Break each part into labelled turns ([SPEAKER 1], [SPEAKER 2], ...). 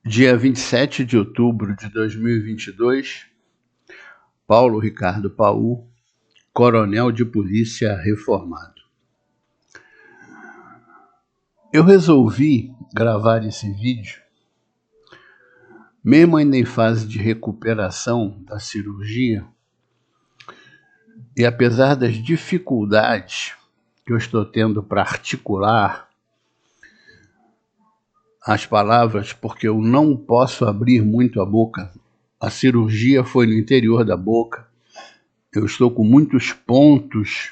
[SPEAKER 1] Dia 27 de outubro de 2022, Paulo Ricardo Paul, coronel de polícia reformado. Eu resolvi gravar esse vídeo, mesmo ainda em fase de recuperação da cirurgia, e apesar das dificuldades que eu estou tendo para articular as palavras, porque eu não posso abrir muito a boca. A cirurgia foi no interior da boca. Eu estou com muitos pontos.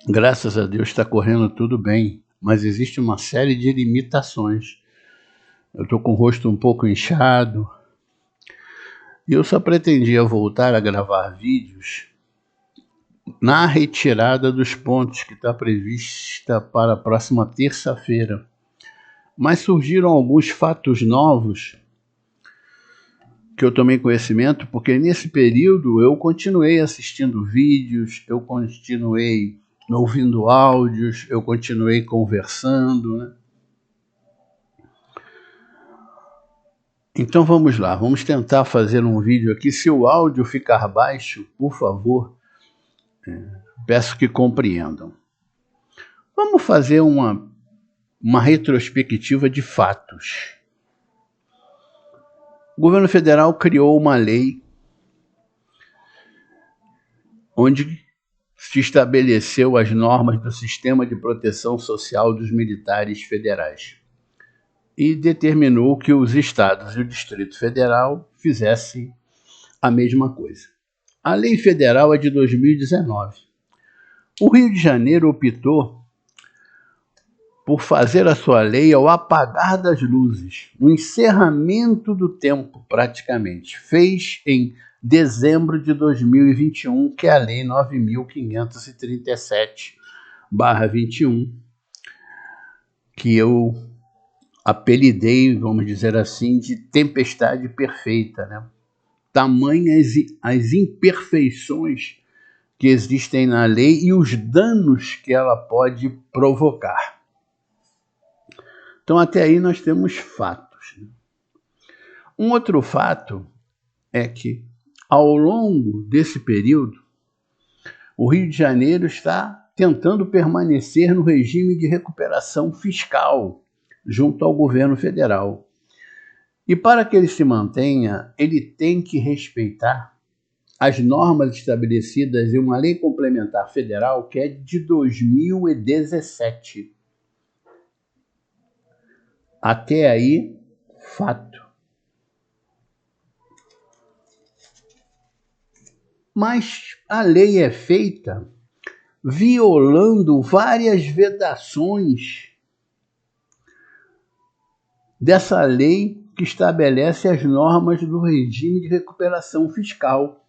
[SPEAKER 1] Graças a Deus está correndo tudo bem, mas existe uma série de limitações. Eu estou com o rosto um pouco inchado. E eu só pretendia voltar a gravar vídeos na retirada dos pontos que está prevista para a próxima terça-feira. Mas surgiram alguns fatos novos que eu tomei conhecimento, porque nesse período eu continuei assistindo vídeos, eu continuei ouvindo áudios, eu continuei conversando, né? Então vamos lá, vamos tentar fazer um vídeo aqui. Se o áudio ficar baixo, por favor, peço que compreendam. Vamos fazer uma retrospectiva de fatos. O governo federal criou uma lei onde se estabeleceu as normas do sistema de proteção social dos militares federais e determinou que os estados e o Distrito Federal fizessem a mesma coisa. A lei federal é de 2019. O Rio de Janeiro optou por fazer a sua lei ao apagar das luzes, no encerramento do tempo, praticamente. Fez em dezembro de 2021, que é a Lei 9.537/21, que eu apelidei, vamos dizer assim, de tempestade perfeita, né? Tamanhas as imperfeições que existem na lei e os danos que ela pode provocar. Então, até aí nós temos fatos. Um outro fato é que, ao longo desse período, o Rio de Janeiro está tentando permanecer no regime de recuperação fiscal junto ao governo federal. E para que ele se mantenha, ele tem que respeitar as normas estabelecidas em uma lei complementar federal que é de 2017. Até aí, fato. Mas a lei é feita violando várias vedações dessa lei que estabelece as normas do regime de recuperação fiscal.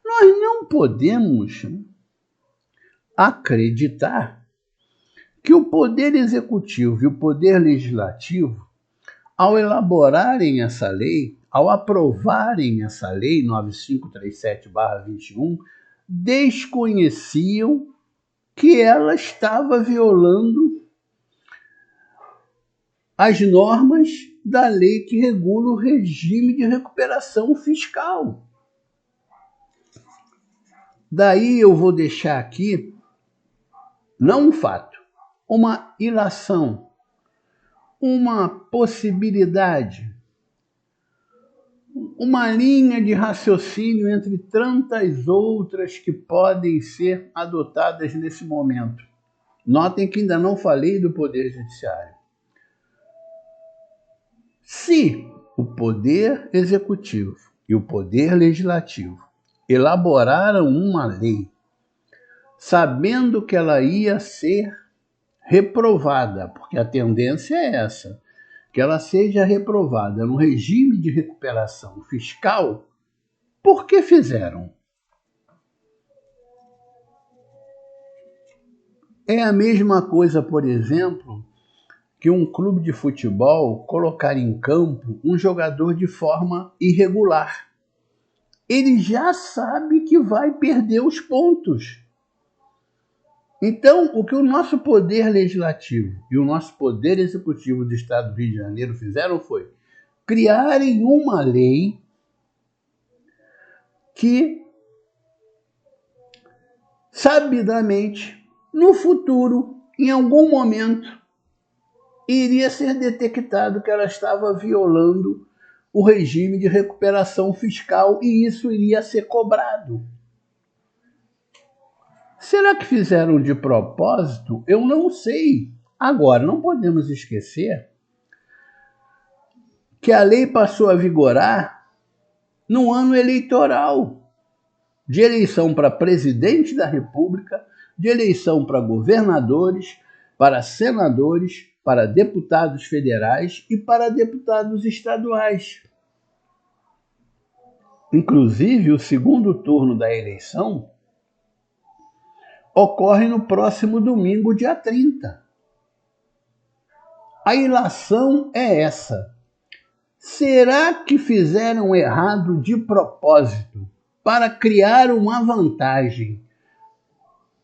[SPEAKER 1] Nós não podemos acreditar que o Poder Executivo e o Poder Legislativo, ao elaborarem essa lei, ao aprovarem essa lei 9537/21, desconheciam que ela estava violando as normas da lei que regula o regime de recuperação fiscal. Daí eu vou deixar aqui, não um fato, uma ilação, uma possibilidade, uma linha de raciocínio entre tantas outras que podem ser adotadas nesse momento. Notem que ainda não falei do Poder Judiciário. Se o Poder Executivo e o Poder Legislativo elaboraram uma lei sabendo que ela ia ser reprovada, porque a tendência é essa, que ela seja reprovada no regime de recuperação fiscal, por que fizeram? É a mesma coisa, por exemplo, que um clube de futebol colocar em campo um jogador de forma irregular. Ele já sabe que vai perder os pontos. Então, o que o nosso Poder Legislativo e o nosso Poder Executivo do Estado do Rio de Janeiro fizeram foi criarem uma lei que, sabidamente, no futuro, em algum momento, iria ser detectado que ela estava violando o regime de recuperação fiscal e isso iria ser cobrado. Será que fizeram de propósito? Eu não sei. Agora, não podemos esquecer que a lei passou a vigorar no ano eleitoral, de eleição para presidente da República, de eleição para governadores, para senadores, para deputados federais e para deputados estaduais. Inclusive, o segundo turno da eleição ocorre no próximo domingo, dia 30. A ilação é essa. Será que fizeram errado de propósito para criar uma vantagem,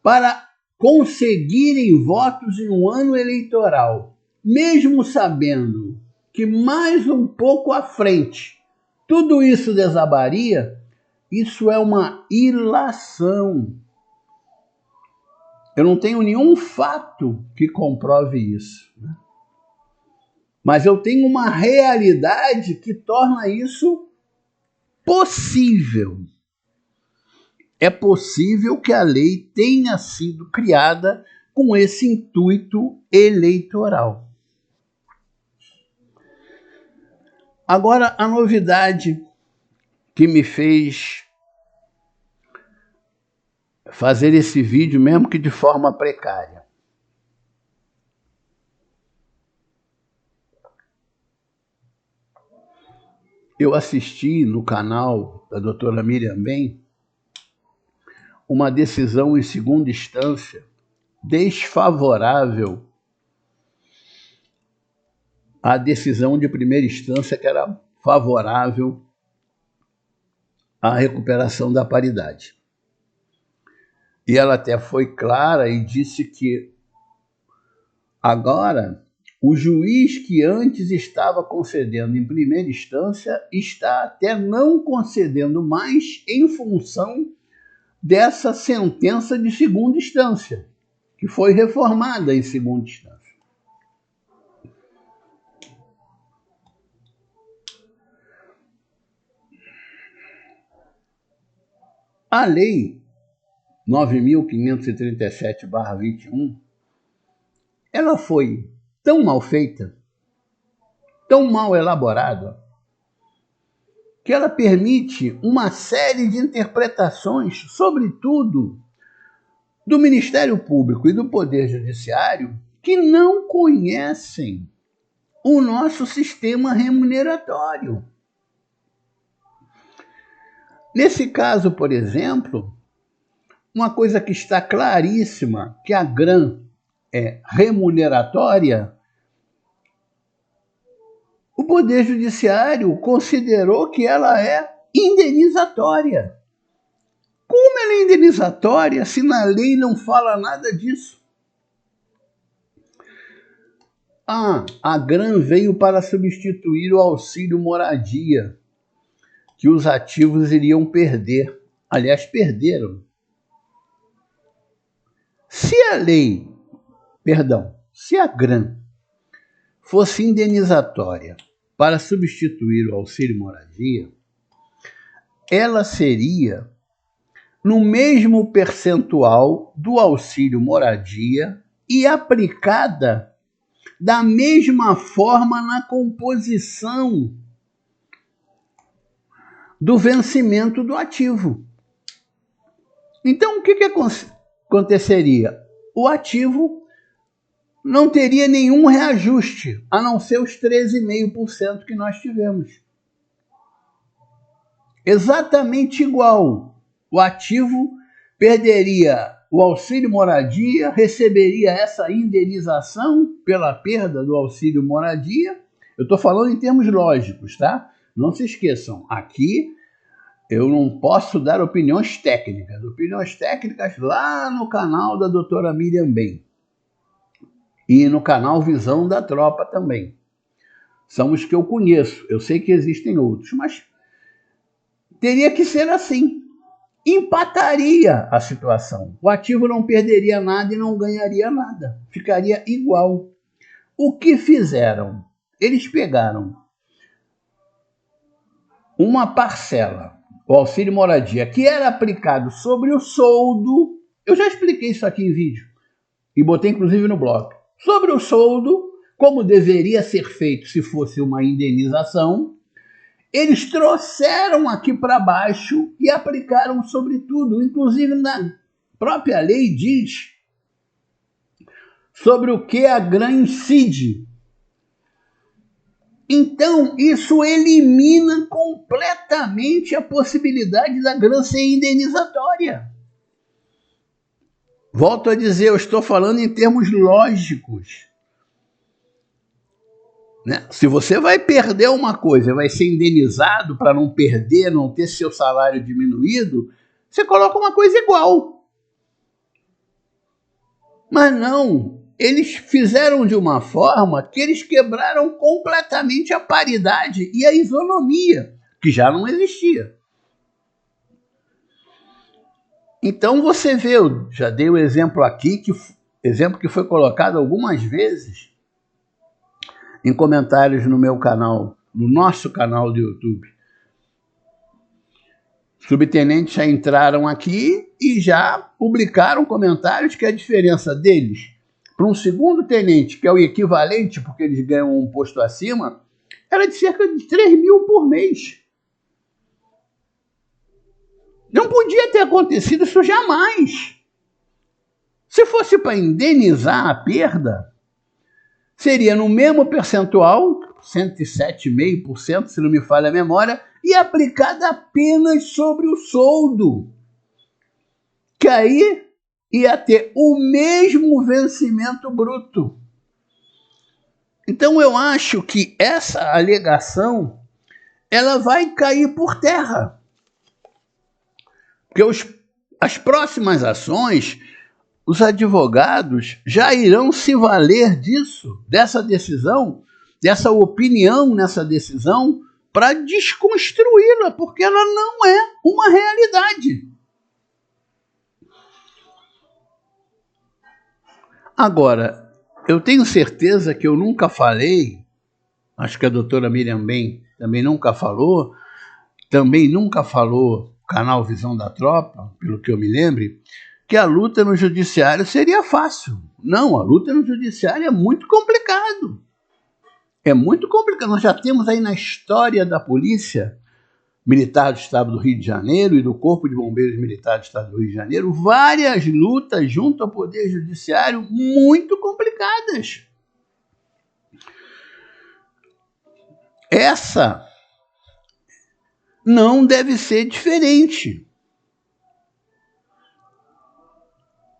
[SPEAKER 1] para conseguirem votos em um ano eleitoral, mesmo sabendo que mais um pouco à frente tudo isso desabaria? Isso é uma ilação. Eu não tenho nenhum fato que comprove isso, né? Mas eu tenho uma realidade que torna isso possível. É possível que a lei tenha sido criada com esse intuito eleitoral. Agora, a novidade que me fez fazer esse vídeo, mesmo que de forma precária. Eu assisti no canal da doutora Miriam Ben uma decisão em segunda instância desfavorável à decisão de primeira instância, que era favorável à recuperação da paridade. E ela até foi clara e disse que agora o juiz que antes estava concedendo em primeira instância está até não concedendo mais em função dessa sentença de segunda instância, que foi reformada em segunda instância. A lei 9.537/21, ela foi tão mal feita, tão mal elaborada, que ela permite uma série de interpretações, sobretudo do Ministério Público e do Poder Judiciário, que não conhecem o nosso sistema remuneratório. Nesse caso, por exemplo, uma coisa que está claríssima, que a GRAM é remuneratória, o Poder Judiciário considerou que ela é indenizatória. Como ela é indenizatória se na lei não fala nada disso? A GRAM veio para substituir o auxílio moradia, que os ativos iriam perder. Aliás, perderam. Se a GRAM fosse indenizatória para substituir o auxílio moradia, ela seria no mesmo percentual do auxílio moradia e aplicada da mesma forma na composição do vencimento do ativo. Então, o que aconteceria? O ativo não teria nenhum reajuste, a não ser os 13,5% que nós tivemos. Exatamente igual. O ativo perderia o auxílio moradia, receberia essa indenização pela perda do auxílio moradia. Eu estou falando em termos lógicos, tá? Não se esqueçam, aqui eu não posso dar opiniões técnicas. Opiniões técnicas lá no canal da doutora Miriam Ben. E no canal Visão da Tropa também. São os que eu conheço. Eu sei que existem outros, mas teria que ser assim. Empataria a situação. O ativo não perderia nada e não ganharia nada. Ficaria igual. O que fizeram? Eles pegaram uma parcela, o auxílio moradia, que era aplicado sobre o soldo. Eu já expliquei isso aqui em vídeo e botei inclusive no blog. Sobre o soldo, como deveria ser feito se fosse uma indenização, eles trouxeram aqui para baixo e aplicaram sobre tudo. Inclusive na própria lei diz sobre o que a GRAM incide. Então, isso elimina completamente a possibilidade da GRAM ser indenizatória. Volto a dizer, eu estou falando em termos lógicos. Né? Se você vai perder uma coisa, vai ser indenizado para não perder, não ter seu salário diminuído, você coloca uma coisa igual. Mas não, eles fizeram de uma forma que eles quebraram completamente a paridade e a isonomia, que já não existia. Então você vê, eu já dei o exemplo aqui, exemplo que foi colocado algumas vezes em comentários no meu canal, no nosso canal do YouTube. Subtenentes já entraram aqui e já publicaram comentários que a diferença deles para um segundo tenente, que é o equivalente, porque eles ganham um posto acima, era de cerca de 3 mil por mês. Não podia ter acontecido isso jamais. Se fosse para indenizar a perda, seria no mesmo percentual, 107,5%, se não me falha a memória, e aplicada apenas sobre o soldo. Que aí ia ter o mesmo vencimento bruto. Então eu acho que essa alegação ela vai cair por terra. Porque as próximas ações, os advogados já irão se valer disso, dessa decisão, dessa opinião nessa decisão, para desconstruí-la, porque ela não é uma realidade. Agora, eu tenho certeza que eu nunca falei, acho que a doutora Miriam Ben também nunca falou canal Visão da Tropa, pelo que eu me lembre, que a luta no judiciário seria fácil. Não, a luta no judiciário é muito complicado. É muito complicado. Nós já temos aí na história da Polícia Militar do Estado do Rio de Janeiro e do Corpo de Bombeiros Militar do Estado do Rio de Janeiro várias lutas junto ao Poder Judiciário muito complicadas. Essa não deve ser diferente.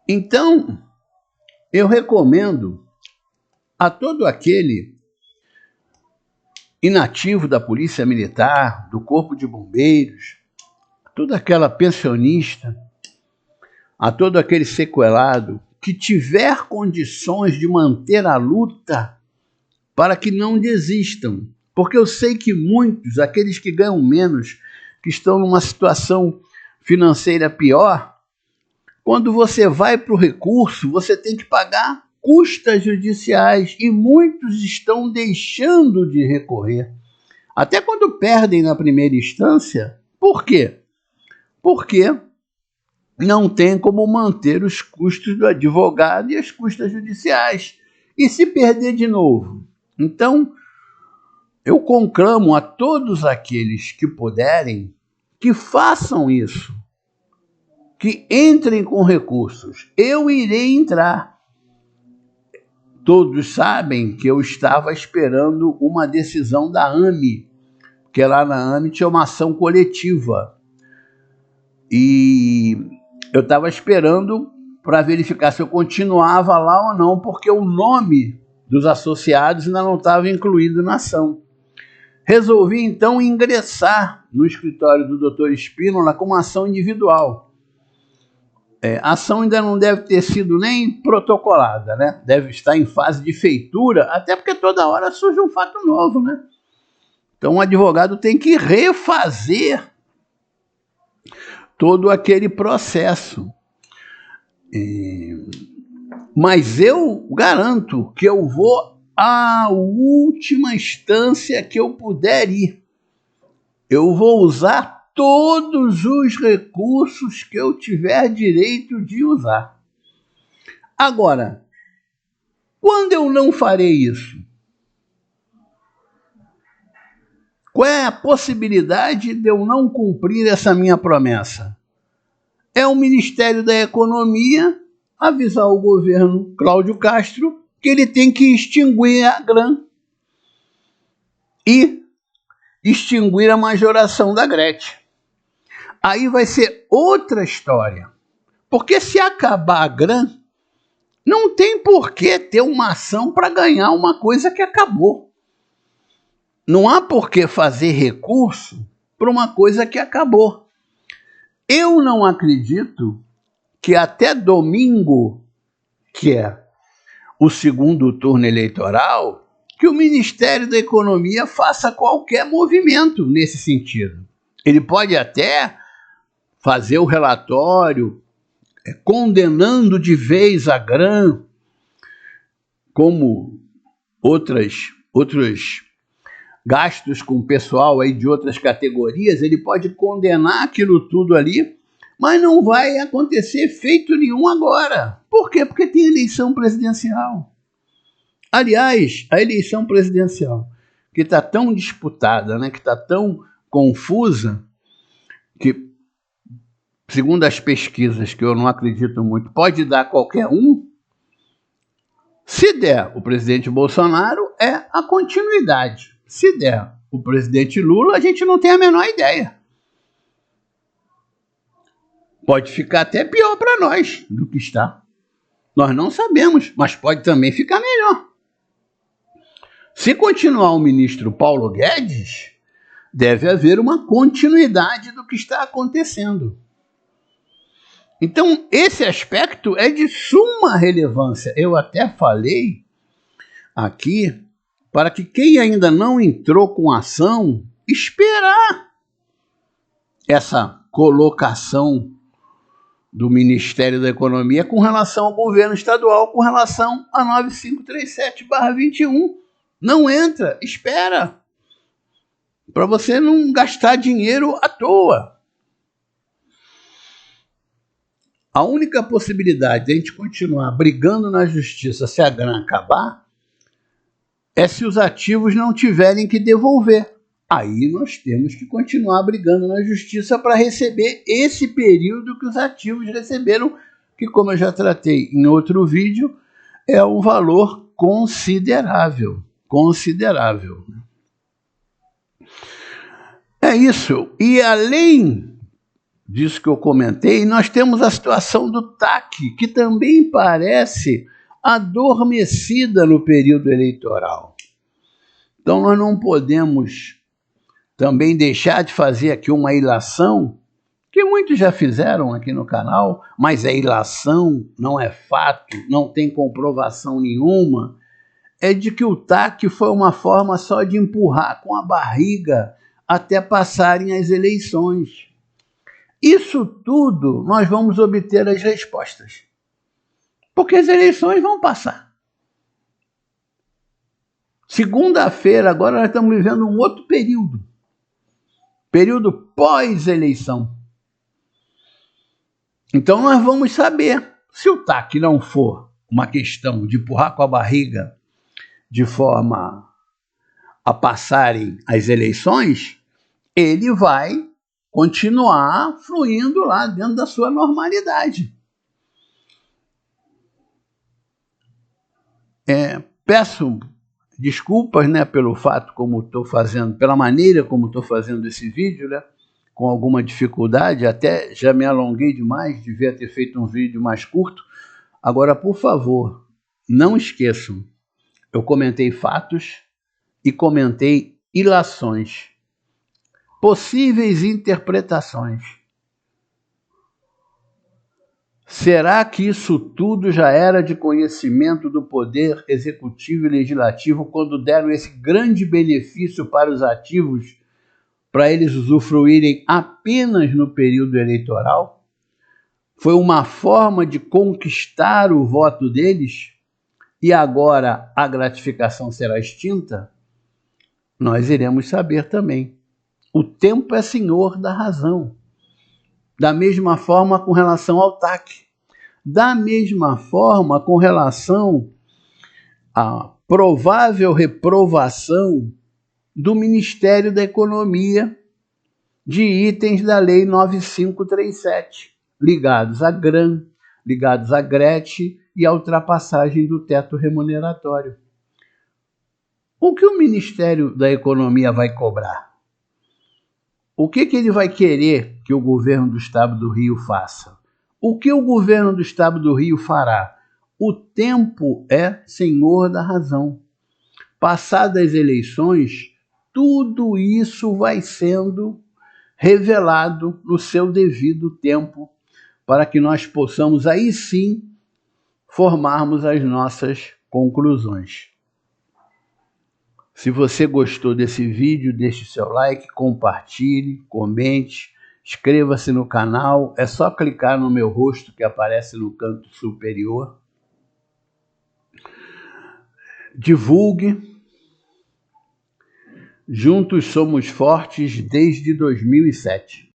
[SPEAKER 1] Então, eu recomendo a todo aquele inativo da Polícia Militar, do Corpo de Bombeiros, a toda aquela pensionista, a todo aquele sequelado que tiver condições de manter a luta para que não desistam. Porque eu sei que muitos, aqueles que ganham menos, que estão numa situação financeira pior, quando você vai para o recurso, você tem que pagar custas judiciais e muitos estão deixando de recorrer. Até quando perdem na primeira instância. Por quê? Porque não tem como manter os custos do advogado e as custas judiciais. E se perder de novo? Então, eu conclamo a todos aqueles que puderem que façam isso, que entrem com recursos. Eu irei entrar. Todos sabem que eu estava esperando uma decisão da AME, porque lá na AME tinha uma ação coletiva. E eu estava esperando para verificar se eu continuava lá ou não, porque o nome dos associados ainda não estava incluído na ação. Resolvi, então, ingressar no escritório do Dr. Espínola com uma ação individual. a ação ainda não deve ter sido nem protocolada, né? Deve estar em fase de feitura, até porque toda hora surge um fato novo, né? Então o advogado tem que refazer todo aquele processo. Mas eu garanto que eu vou à última instância que eu puder ir. Eu vou usar todos os recursos que eu tiver direito de usar. Agora, quando eu não farei isso? Qual é a possibilidade de eu não cumprir essa minha promessa? É o Ministério da Economia avisar o governo Cláudio Castro que ele tem que extinguir a GRAN e extinguir a majoração da Gretchen. Aí vai ser outra história. Porque se acabar a GRAN, não tem por que ter uma ação para ganhar uma coisa que acabou. Não há por que fazer recurso para uma coisa que acabou. Eu não acredito que até domingo, que é o segundo turno eleitoral, que o Ministério da Economia faça qualquer movimento nesse sentido. Ele pode até fazer o relatório condenando de vez a GRAN, como outros gastos com o pessoal aí de outras categorias, ele pode condenar aquilo tudo ali, mas não vai acontecer efeito nenhum agora. Por quê? Porque tem eleição presidencial. Aliás, a eleição presidencial, que está tão disputada, né, que está tão confusa, que, segundo as pesquisas, que eu não acredito muito, pode dar qualquer um. Se der o presidente Bolsonaro, é a continuidade. Se der o presidente Lula, a gente não tem a menor ideia. Pode ficar até pior para nós do que está. Nós não sabemos, mas pode também ficar melhor. Se continuar o ministro Paulo Guedes, deve haver uma continuidade do que está acontecendo. Então, esse aspecto é de suma relevância. Eu até falei aqui para que quem ainda não entrou com ação, esperar essa colocação do Ministério da Economia com relação ao governo estadual, com relação a 9537/21. Não entra, espera, para você não gastar dinheiro à toa. A única possibilidade de a gente continuar brigando na justiça se a GRAN acabar é se os ativos não tiverem que devolver. Aí nós temos que continuar brigando na justiça para receber esse período que os ativos receberam, que, como eu já tratei em outro vídeo, é um valor considerável. Considerável. É isso. E além disso que eu comentei, nós temos a situação do TAC, que também parece adormecida no período eleitoral. Então nós não podemos também deixar de fazer aqui uma ilação, que muitos já fizeram aqui no canal, mas é ilação, não é fato, não tem comprovação nenhuma, é de que o TAC foi uma forma só de empurrar com a barriga até passarem as eleições. Isso tudo nós vamos obter as respostas, porque as eleições vão passar. Segunda-feira, agora nós estamos vivendo um outro período pós-eleição. Então nós vamos saber, se o TAC não for uma questão de empurrar com a barriga de forma a passarem as eleições, ele vai continuar fluindo lá dentro da sua normalidade. Peço desculpas, né, pelo fato como estou fazendo, pela maneira como estou fazendo esse vídeo, né, com alguma dificuldade, até já me alonguei demais, devia ter feito um vídeo mais curto. Agora, por favor, não esqueçam, eu comentei fatos e comentei ilações, possíveis interpretações. Será que isso tudo já era de conhecimento do Poder Executivo e Legislativo quando deram esse grande benefício para os ativos, para eles usufruírem apenas no período eleitoral? Foi uma forma de conquistar o voto deles e agora a gratificação será extinta? Nós iremos saber também. O tempo é senhor da razão. Da mesma forma com relação ao TAC. Da mesma forma com relação à provável reprovação do Ministério da Economia de itens da Lei 9537, ligados à GRAN, ligados à GRET e à ultrapassagem do teto remuneratório. O que o Ministério da Economia vai cobrar? O que ele vai querer que o governo do Estado do Rio faça? O que o governo do Estado do Rio fará? O tempo é senhor da razão. Passadas as eleições, tudo isso vai sendo revelado no seu devido tempo, para que nós possamos aí sim formarmos as nossas conclusões. Se você gostou desse vídeo, deixe seu like, compartilhe, comente, inscreva-se no canal. É só clicar no meu rosto que aparece no canto superior. Divulgue. Juntos somos fortes desde 2007.